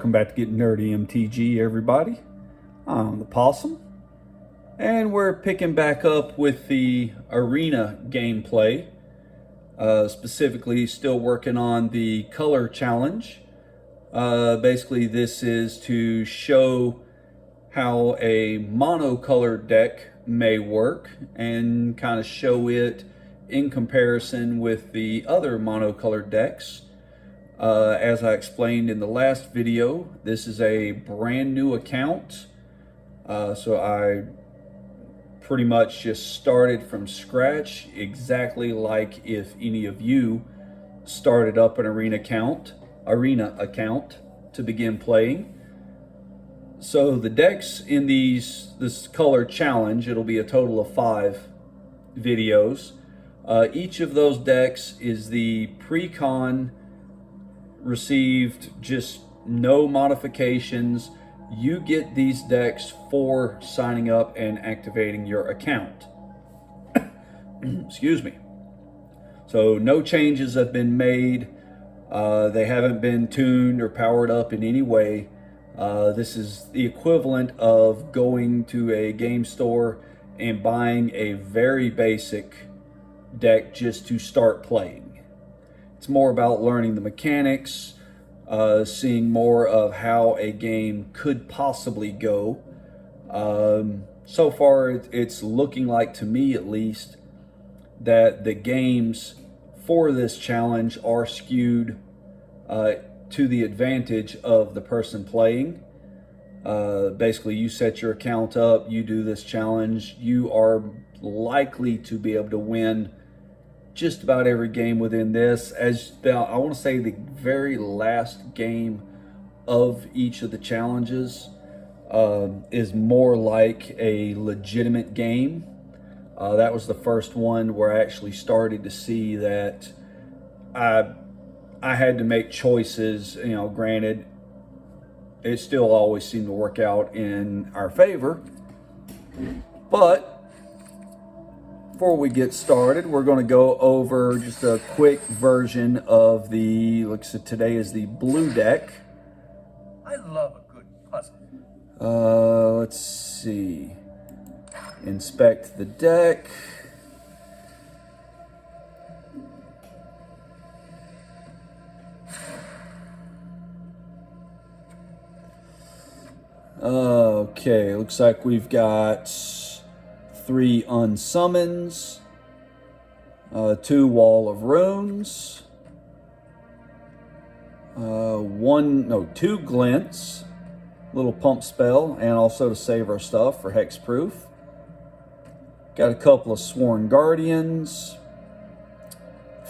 Welcome back to Getting Nerdy MTG, everybody. I'm the Possum, and we're picking back up with the Arena gameplay. Specifically, still working on the color challenge. Basically, this is to show how a monocolored deck may work and kind of show it in comparison with the other monocolored decks. As I explained in the last video, this is a brand new account. So I pretty much just started from scratch, exactly like if any of you started up an arena account to begin playing. So the decks in this color challenge, it'll be a total of 5 videos. Each of those decks is the pre-con, received just no modifications. You get these decks for signing up and activating your account. Excuse me. So no changes have been made. They haven't been tuned or powered up in any way. This is the equivalent of going to a game store and buying a very basic deck just to start playing. It's more about learning the mechanics, seeing more of how a game could possibly go. So far, it's looking like, to me at least, that the games for this challenge are skewed to the advantage of the person playing. Basically, you set your account up, you do this challenge, you are likely to be able to win just about every game within this. As I want to say, the very last game of each of the challenges is more like a legitimate game. That was the first one where I actually started to see that I had to make choices. You know, granted, it still always seemed to work out in our favor, but before we get started, we're going to go over just a quick version of the, looks at today is the blue deck. I love a good puzzle. Let's see. Inspect the deck. Okay, looks like we've got 3 unsummons, 2 Wall of Runes, 2 Glints, little pump spell, and also to save our stuff for hexproof. Got a couple of Sworn Guardians,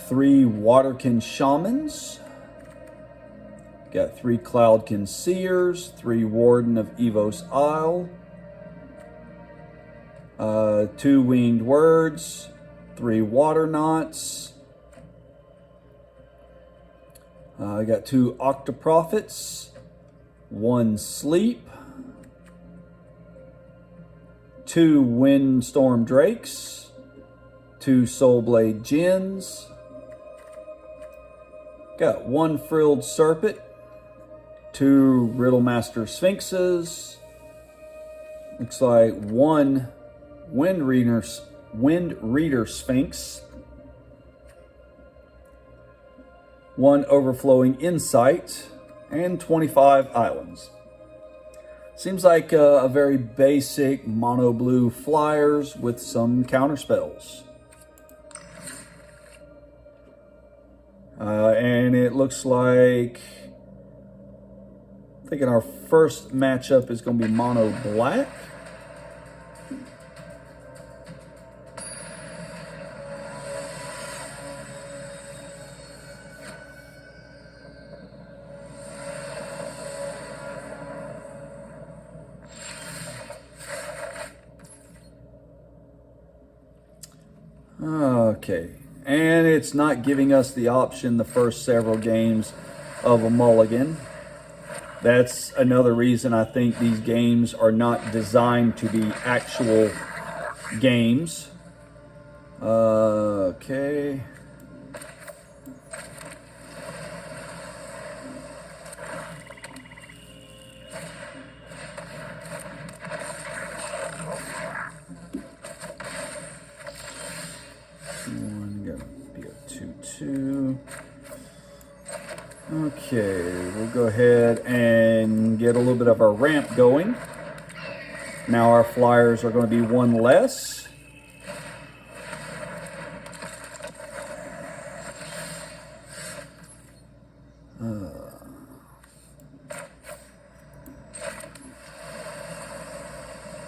3 Waterkin Shamans, got 3 Cloudkin Seers, 3 Warden of Evos Isle, 2 Winged Words, 3 Water Knots. I got 2 Octoprophets, 1 Sleep, 2 Windstorm Drakes, 2 Soulblade Djinns, got 1 Frilled Serpent, 2 Riddlemaster Sphinxes, looks like 1 Wind Reader Sphinx, 1 Overflowing Insight, and 25 Islands. Seems like a very basic mono blue flyers with some counter spells. And it looks like, I'm thinking our first matchup is going to be mono black. Okay, and it's not giving us the option the first several games of a mulligan. That's another reason I think these games are not designed to be actual games. Okay. Okay, we'll go ahead and get a little bit of our ramp going. Now our flyers are going to be one less.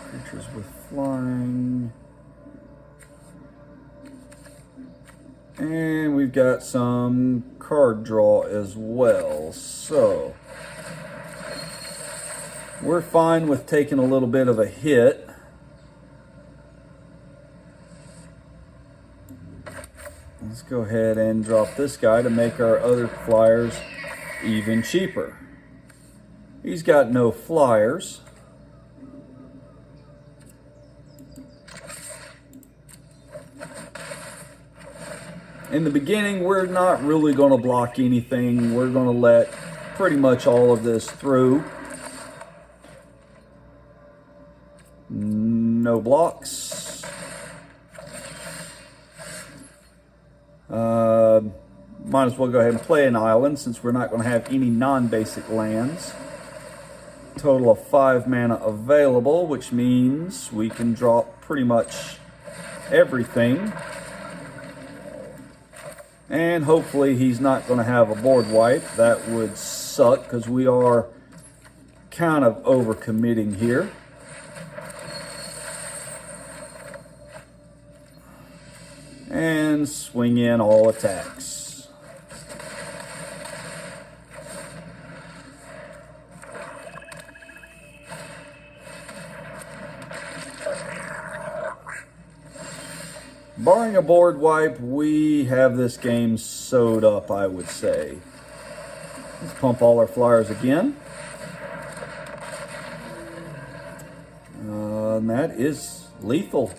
Creatures with flying. And we've got some card draw as well. So we're fine with taking a little bit of a hit. Let's go ahead and drop this guy to make our other flyers even cheaper. He's got no flyers. In the beginning, we're not really going to block anything. We're going to let pretty much all of this through. No blocks. Might as well go ahead and play an island since we're not going to have any non-basic lands. Total of 5 mana available, which means we can drop pretty much everything. And hopefully he's not going to have a board wipe. That would suck because we are kind of overcommitting here. And swing in all attacks. Barring a board wipe, we have this game sewed up, I would say. Let's pump all our flyers again. And that is lethal.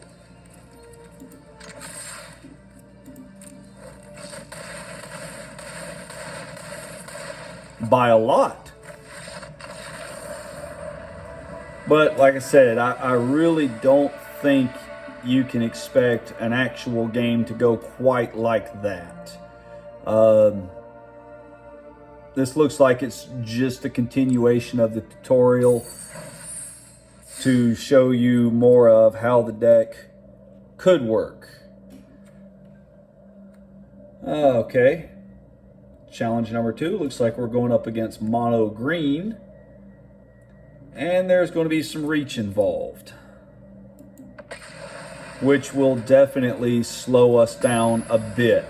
By a lot. But like I said, I really don't think you can expect an actual game to go quite like that. This looks like it's just a continuation of the tutorial to show you more of how the deck could work. Okay. Challenge number 2. Looks like we're going up against mono green. And there's going to be some reach involved, which will definitely slow us down a bit.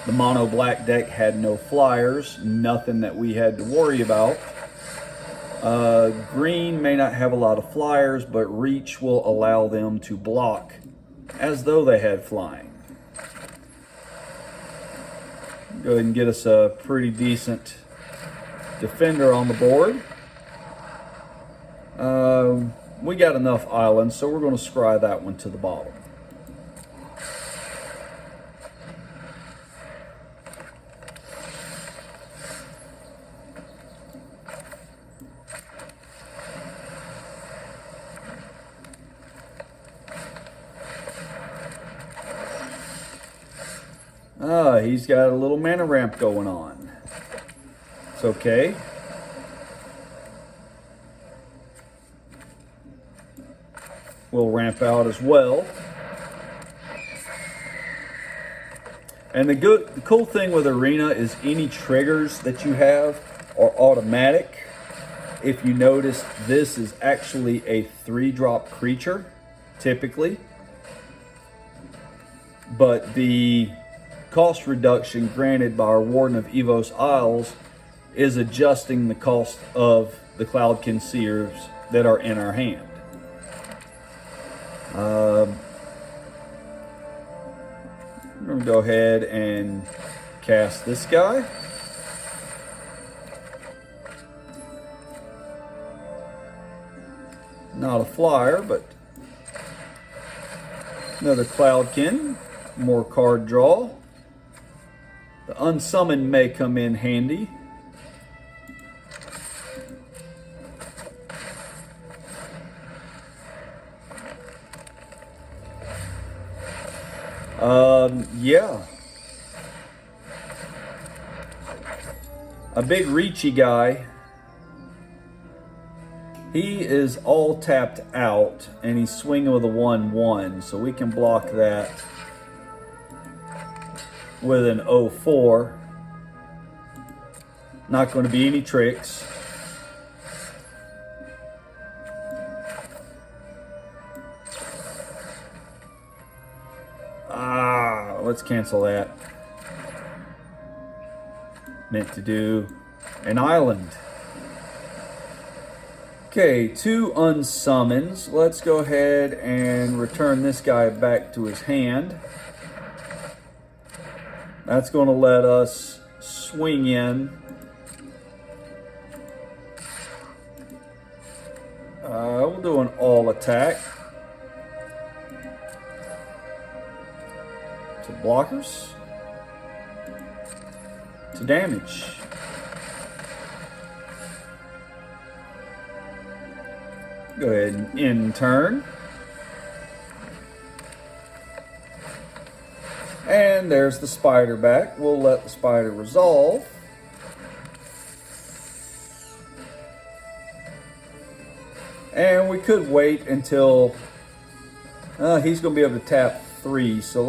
The mono black deck had no flyers, nothing that we had to worry about. Green may not have a lot of flyers, but reach will allow them to block as though they had flying. Go ahead and get us a pretty decent defender on the board. We got enough islands, so we're going to scry that one to the bottom. He's got a little mana ramp going on. It's okay. We'll ramp out as well. And the cool thing with Arena is any triggers that you have are automatic. If you notice, this is actually a 3-drop creature, typically. But the cost reduction granted by our Warden of Evos Isles is adjusting the cost of the Cloudkin Seers that are in our hand. I'm going to go ahead and cast this guy. Not a flyer, but another Cloudkin. More card draw. The Unsummoned may come in handy. Yeah. a big reachy guy. He is all tapped out, and he's swinging with a 1/1, so we can block that with an 0/4. Not going to be any tricks. Let's cancel that. Meant to do an island. Okay, 2 unsummons. Let's go ahead and return this guy back to his hand. That's going to let us swing in. We'll do an all attack. To blockers. To damage. Go ahead and end turn. And there's the spider back. We'll let the spider resolve. And we could wait until he's going to be able to tap 3. So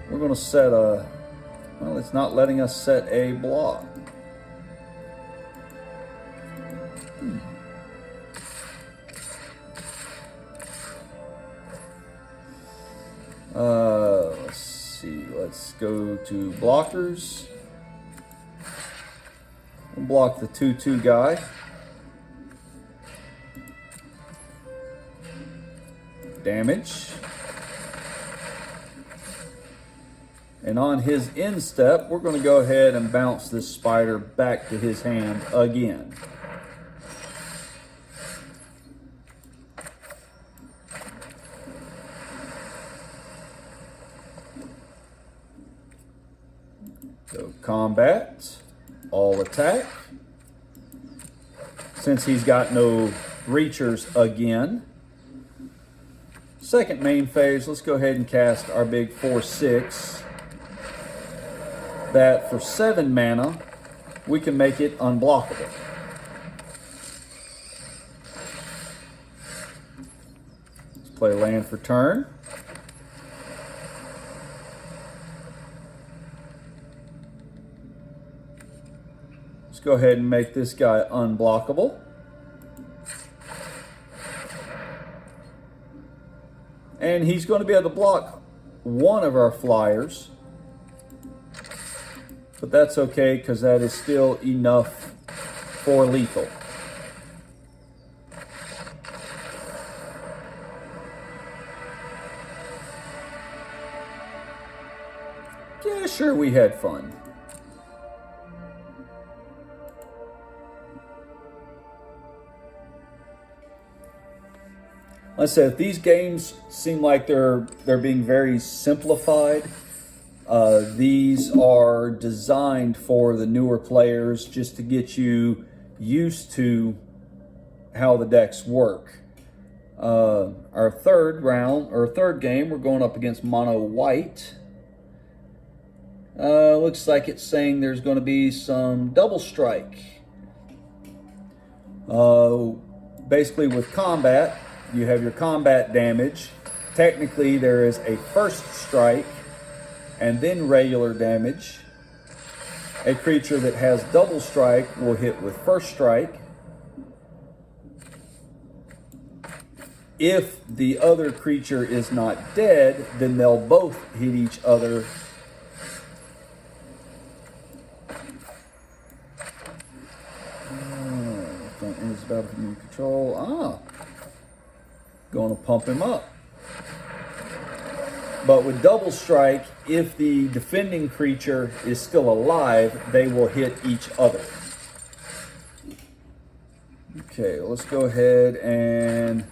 we're going to set a, well, it's not letting us set a block. Let's see, let's go to blockers. We'll block the 2/2 guy. Damage. And on his end step, we're going to go ahead and bounce this spider back to his hand again. So combat, all attack. Since he's got no reachers again. Second main phase, let's go ahead and cast our big 4/6. That for 7 mana, we can make it unblockable. Let's play land for turn. Let's go ahead and make this guy unblockable. And he's going to be able to block one of our flyers. But that's okay, because that is still enough for lethal. Yeah, sure, we had fun. Like I said, these games seem like they're being very simplified. These are designed for the newer players just to get you used to how the decks work. Our third game, we're going up against mono white. Looks like it's saying there's going to be some double strike. Basically with combat, you have your combat damage. Technically, there is a first strike and then regular damage. A creature that has double strike will hit with first strike. If the other creature is not dead, then they'll both hit each other. Is battle from control. Going to pump him up. But with double strike, if the defending creature is still alive, they will hit each other. Okay, let's go ahead and...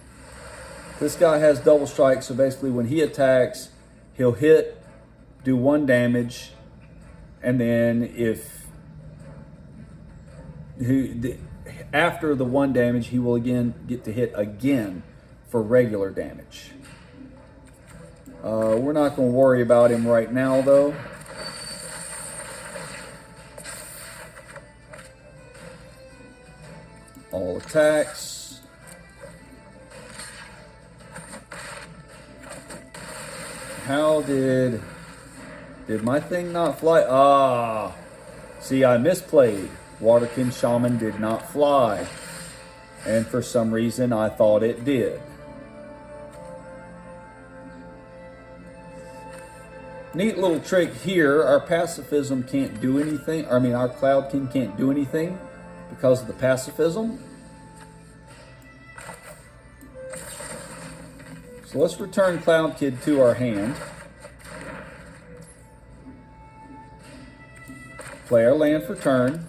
This guy has double strike, so basically when he attacks, he'll hit, do 1 damage, and then after the 1 damage, he will again get to hit again for regular damage. We're not going to worry about him right now, though. All attacks. How did my thing not fly? Ah, see, I misplayed. Waterkin Shaman did not fly. And for some reason, I thought it did. Neat little trick here. Our pacifism can't do anything. I mean, our Cloudkin can't do anything because of the pacifism. So let's return Cloudkid to our hand. Play our land for turn.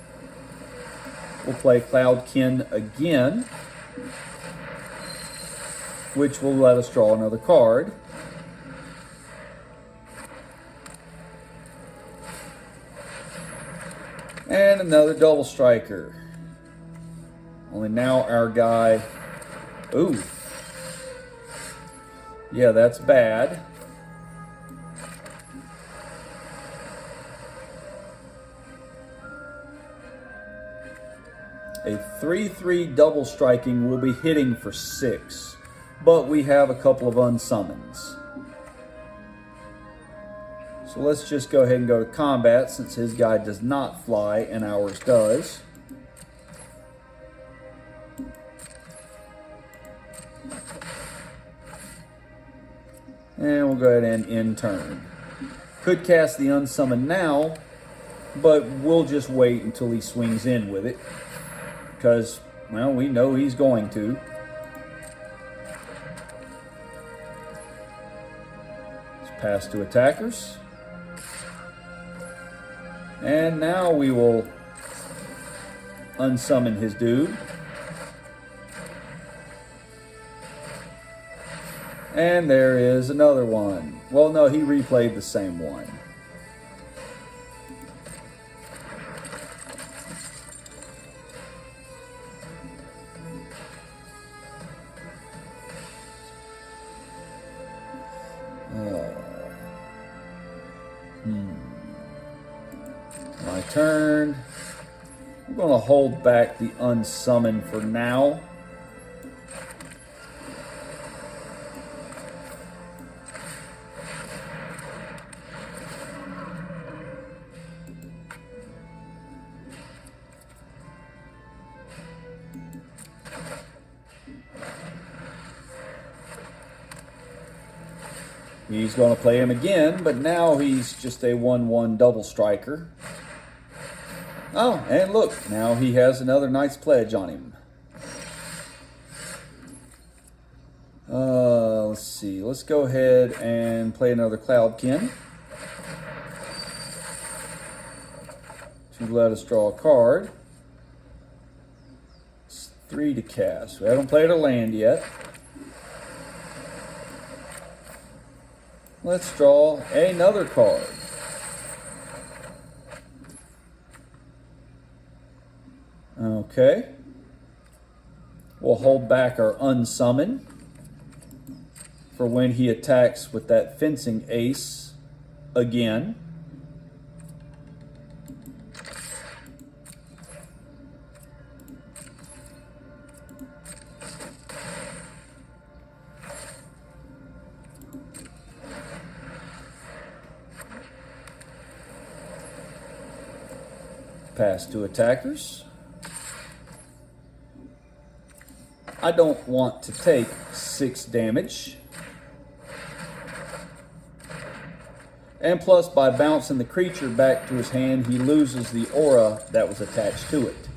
We'll play Cloudkin again, which will let us draw another card. And another double striker. Only now our guy... Ooh. Yeah, that's bad. A 3/3 double striking will be hitting for 6, but we have a couple of unsummons. So let's just go ahead and go to combat since his guy does not fly and ours does. And we'll go ahead and end turn. Could cast the unsummon now, but we'll just wait until he swings in with it. Because, well, we know he's going to. Let's pass to attackers. And now we will unsummon his dude. And there is another one. Well, no, he replayed the same one. My turn. I'm going to hold back the unsummon for now. He's going to play him again, but now he's just a 1/1 double striker. Oh, and look, now he has another Knight's Pledge on him. Let's see. Let's go ahead and play another Cloudkin to let us draw a card. It's 3 to cast. We haven't played a land yet. Let's draw another card. Okay. We'll hold back our unsummon for when he attacks with that fencing ace again. Pass to attackers. I don't want to take 6 damage. And plus, by bouncing the creature back to his hand, he loses the aura that was attached to it.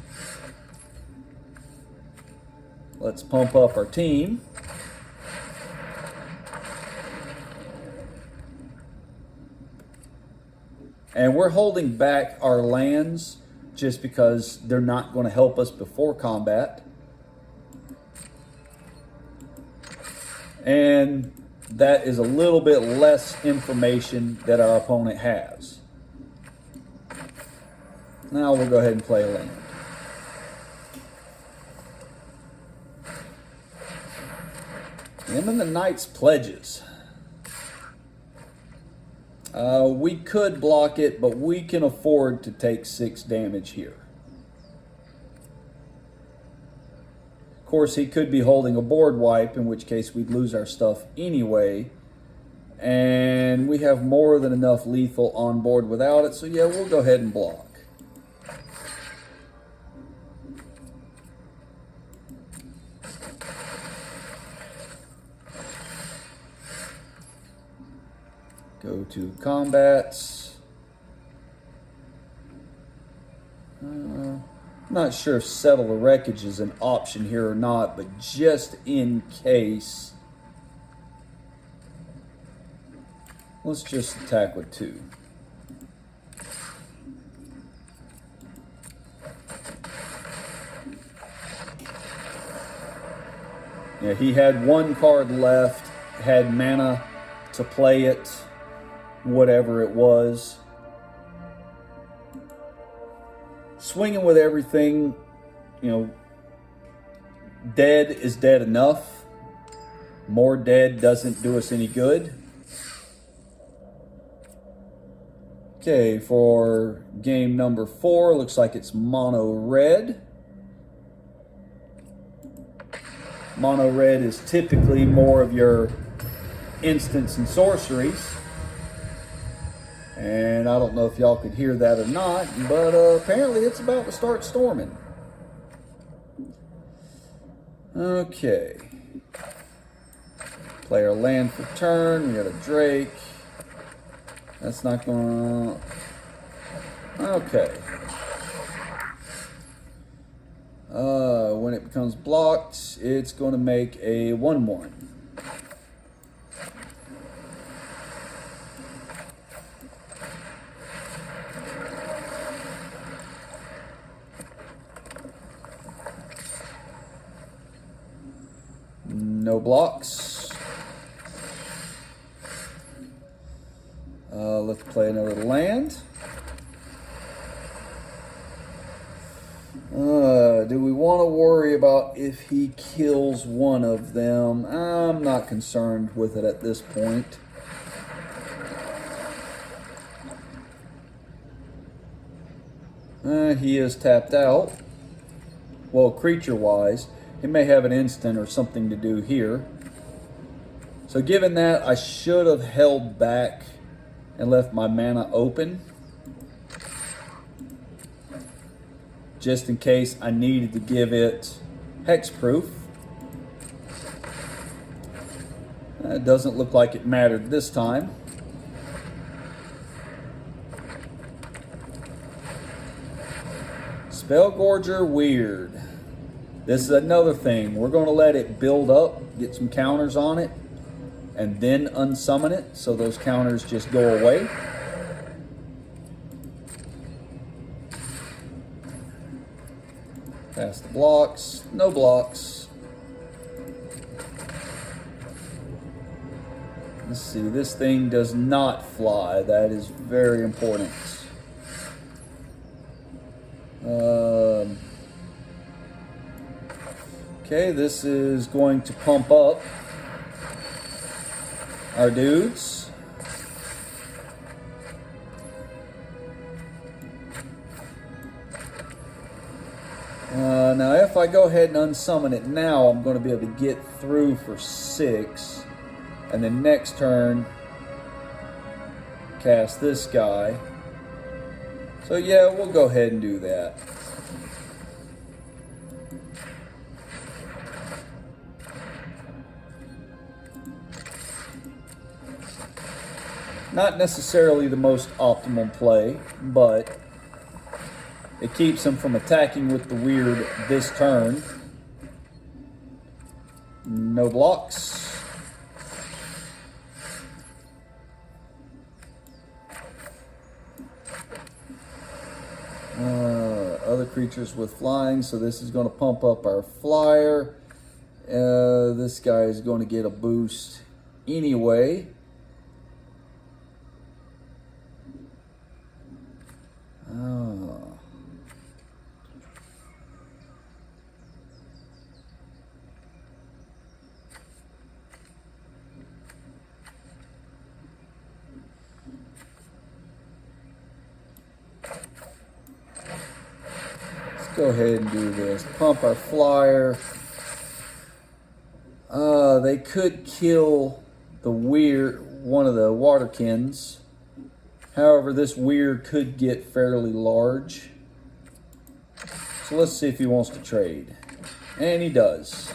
Let's pump up our team. And we're holding back our lands just because they're not going to help us before combat. And that is a little bit less information that our opponent has. Now we'll go ahead and play a land. Him and the Knight's Pledges. We could block it, but we can afford to take 6 damage here. course, he could be holding a board wipe, in which case we'd lose our stuff anyway. And we have more than enough lethal on board without it, so yeah, we'll go ahead and block. Go to combats. Not sure if settle the wreckage is an option here or not, but just in case, let's just attack with 2. Yeah, he had 1 card left, had mana to play it, whatever it was. Swinging with everything, you know, dead is dead enough. More dead doesn't do us any good. Okay, for game number 4, looks like it's mono red. Mono red is typically more of your instants and sorceries. And I don't know if y'all could hear that or not, but apparently it's about to start storming. Okay. Play our land for turn. We got a Drake. That's not gonna... Okay. When it becomes blocked, it's going to make a 1/1. No blocks. Let's play another land. Do we want to worry about if he kills one of them? I'm not concerned with it at this point. He is tapped out. Well, creature-wise, he may have an instant or something to do here. So given that, I should have held back and left my mana open, just in case I needed to give it hexproof. It doesn't look like it mattered this time. Spellgorger, weird. This is another thing. We're going to let it build up, get some counters on it, and then unsummon it, so those counters just go away. Pass the blocks. No blocks. Let's see. This thing does not fly. That is very important. Okay, this is going to pump up our dudes. Now if I go ahead and unsummon it now, I'm going to be able to get through for 6. And then next turn, cast this guy. So yeah, we'll go ahead and do that. Not necessarily the most optimal play, but it keeps him from attacking with the weird this turn. No blocks. Other creatures with flying, so this is going to pump up our flyer. This guy is going to get a boost anyway. Go ahead and do this. Pump our flyer. They could kill the one of the waterkins. However, this weir could get fairly large. So let's see if he wants to trade. And he does.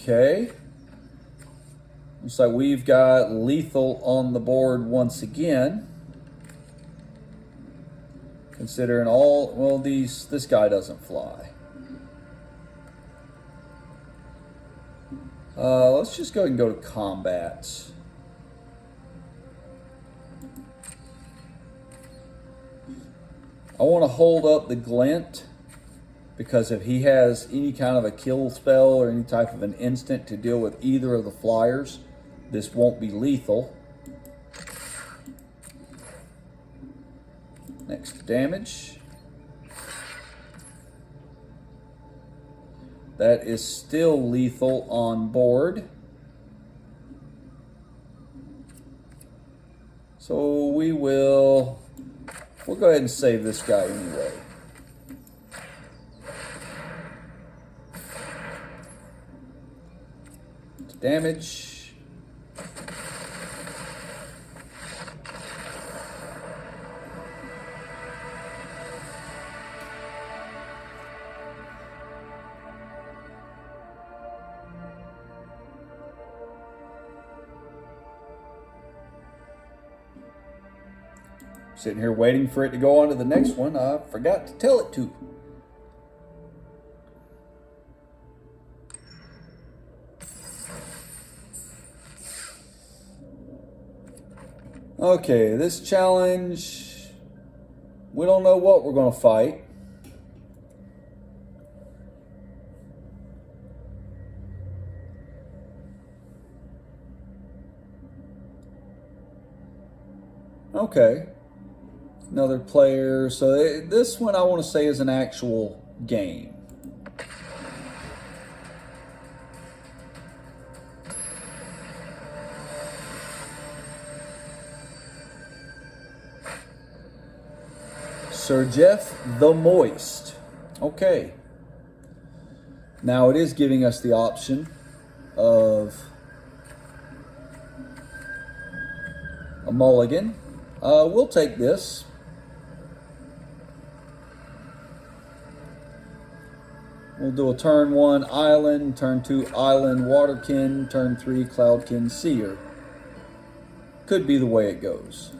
Okay. Looks like we've got lethal on the board once again. Considering this guy doesn't fly. Let's just go ahead and go to combat. I want to hold up the glint, because if he has any kind of a kill spell or any type of an instant to deal with either of the flyers, this won't be lethal. Next damage. That is still lethal on board. So we'll go ahead and save this guy anyway. Damage. Sitting here waiting for it to go on to the next one. I forgot to tell it to. Okay, this challenge, we don't know what we're going to fight. Okay. Another player. So this one I want to say is an actual game. Sir Jeff the Moist. Okay. Now it is giving us the option of a mulligan. We'll take this. We'll do a turn 1 Island, turn 2 Island Waterkin, turn 3 Cloudkin Seer. Could be the way it goes.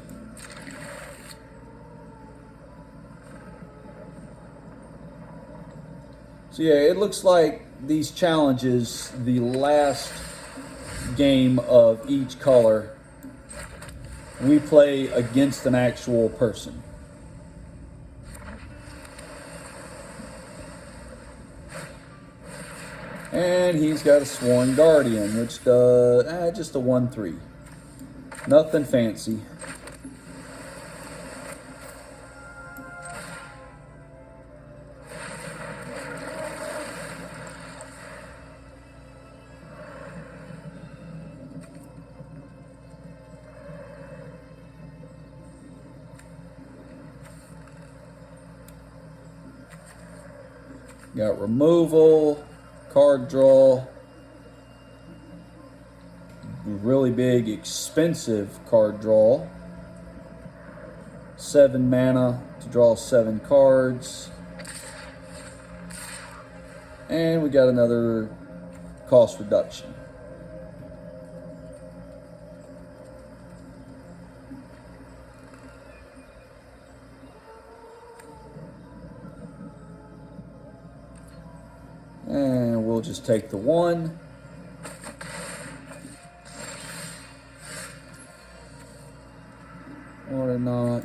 So yeah, it looks like these challenges, the last game of each color, we play against an actual person. And he's got a Sworn Guardian, which does just a 1/3. Nothing fancy. Got removal, card draw, really big, expensive card draw. 7 mana to draw 7 cards. And we got another cost reduction. And we'll just take the 1. Or not.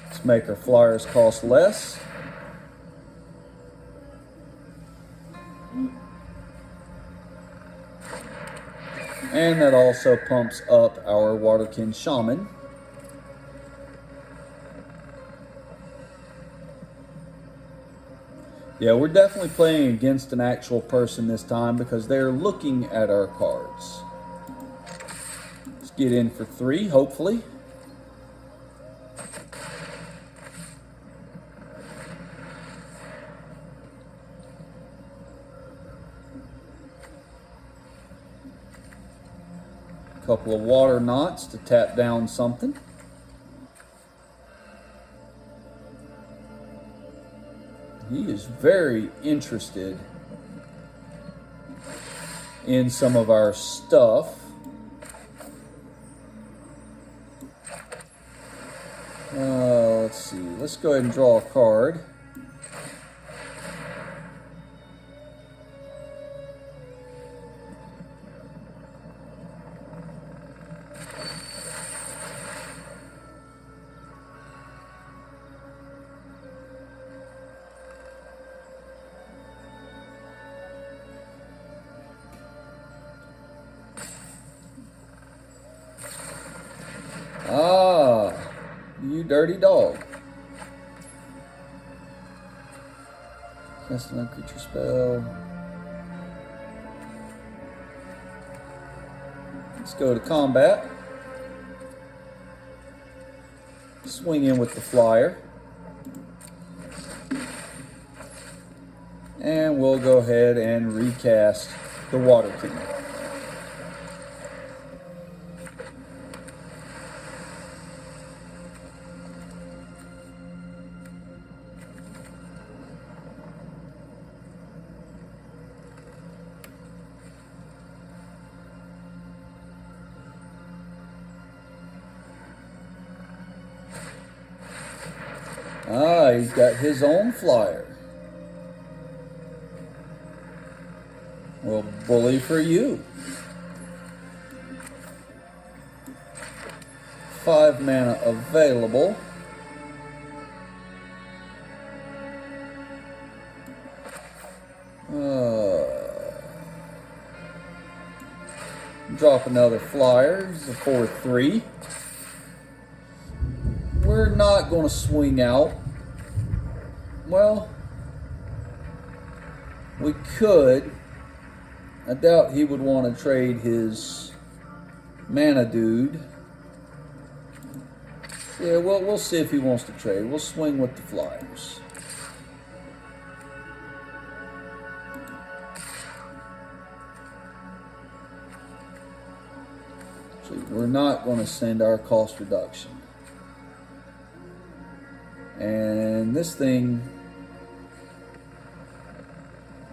Let's make our flyers cost less. And that also pumps up our Waterkin Shaman. Yeah, we're definitely playing against an actual person this time because they're looking at our cards. Let's get in for 3, hopefully. Couple of water knots to tap down something. He is very interested in some of our stuff. Let's see. Let's go ahead and draw a card. Ah, you dirty dog. Cast an creature spell. Let's go to combat. Swing in with the flyer. And we'll go ahead and recast the Water King. Ah, he's got his own flyer. Well, bully for you. 5 mana available. Drop another flyer. It's a 4/3. We're not going to swing out. Well, we could. I doubt he would want to trade his mana dude. Yeah, well, we'll see if he wants to trade. We'll swing with the flyers. So we're not going to send our cost reduction. And this thing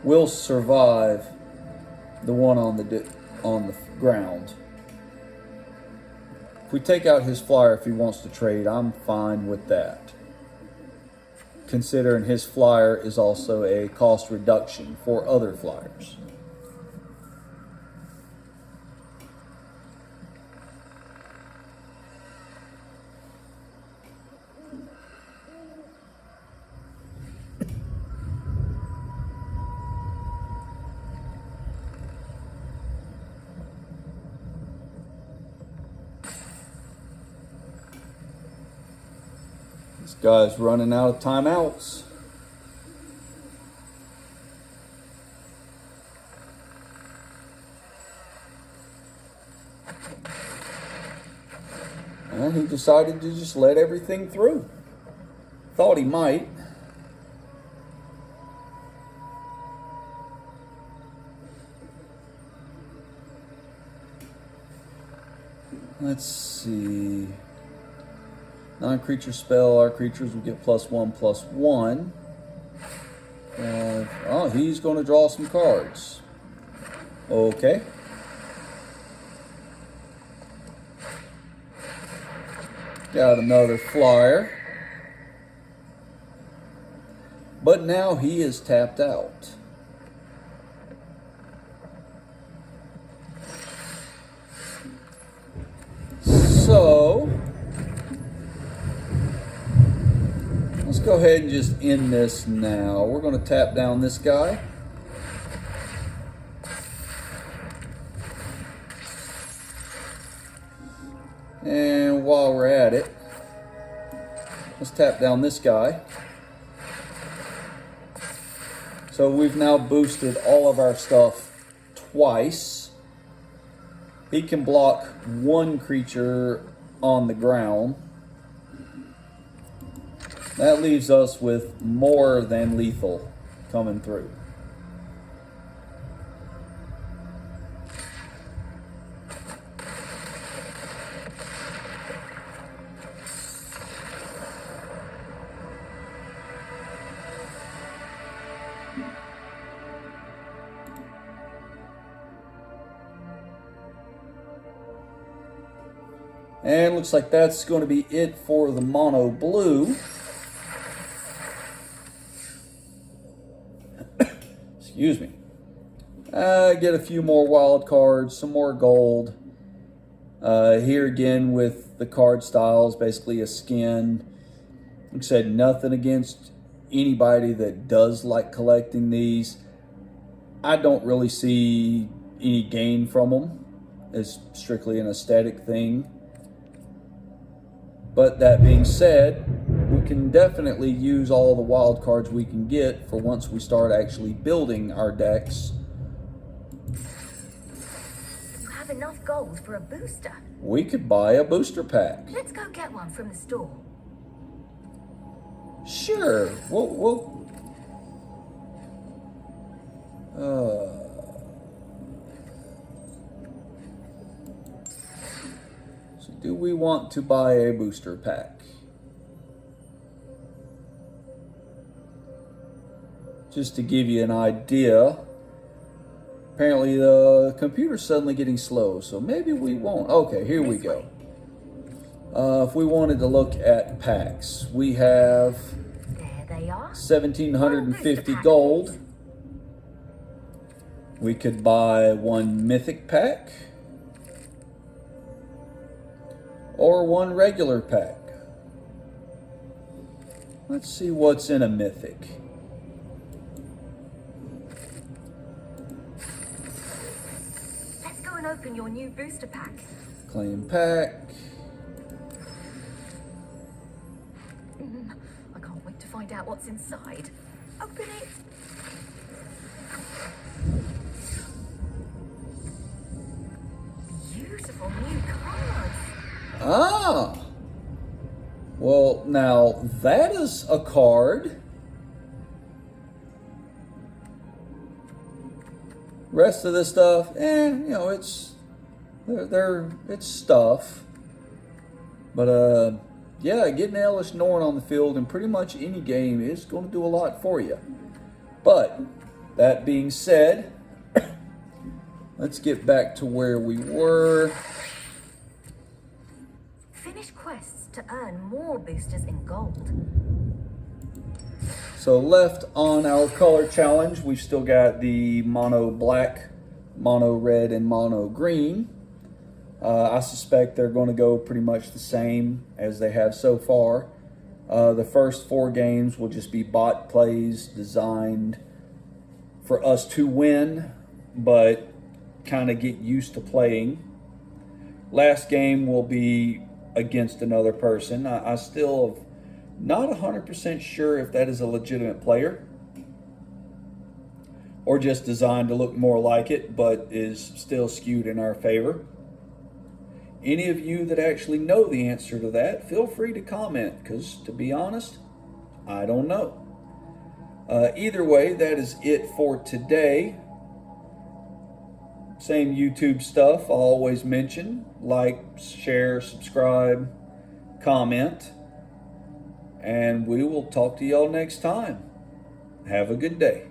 will survive the one on the ground. If we take out his flyer, if he wants to trade, I'm fine with that. Considering his flyer is also a cost reduction for other flyers. This guy's running out of timeouts. And he decided to just let everything through. Thought he might. Let's see. Non-creature spell, our creatures will get +1/+1. Oh, he's going to draw some cards. Okay. Got another flyer. But now he is tapped out. So let's go ahead and just end this now. We're going to tap down this guy. And while we're at it, let's tap down this guy. So we've now boosted all of our stuff twice. He can block one creature on the ground. That leaves us with more than lethal coming through. And looks like that's going to be it for the mono blue. Excuse me. Get a few more wild cards, some more gold. Here again with the card styles, basically a skin. Like I said, nothing against anybody that does like collecting these. I don't really see any gain from them. It's strictly an aesthetic thing. But that being said, we can definitely use all the wild cards we can get for once we start actually building our decks. You have enough gold for a booster. We could buy a booster pack. Let's go get one from the store. Sure. So do we want to buy a booster pack? Just to give you an idea, apparently the computer's suddenly getting slow, so maybe we won't. Okay, here we go. If we wanted to look at packs, we have There they are. 1,750 gold. We could buy one mythic pack or one regular pack. Let's see what's in a mythic. Let's go and open your new booster pack. Claim pack. I can't wait to find out what's inside. Open it. Beautiful new cards. Ah! Well, now that is a card. Rest of this stuff, it's it's stuff. But yeah, getting Elish Norn on the field in pretty much any game is going to do a lot for you. But that being said, let's get back to where we were. Finish quests to earn more boosters in gold. So left on our color challenge, we've still got the mono black, mono red, and mono green. I suspect they're going to go pretty much the same as they have so far. The first 4 games will just be bot plays designed for us to win, but kind of get used to playing. Last game will be against another person. I still have not 100% sure if that is a legitimate player or just designed to look more like it, but is still skewed in our favor. Any of you that actually know the answer to that, feel free to comment, because to be honest, I don't know. Either way, that is it for today. Same YouTube stuff I'll always mention. Like, share, subscribe, comment. And we will talk to y'all next time. Have a good day.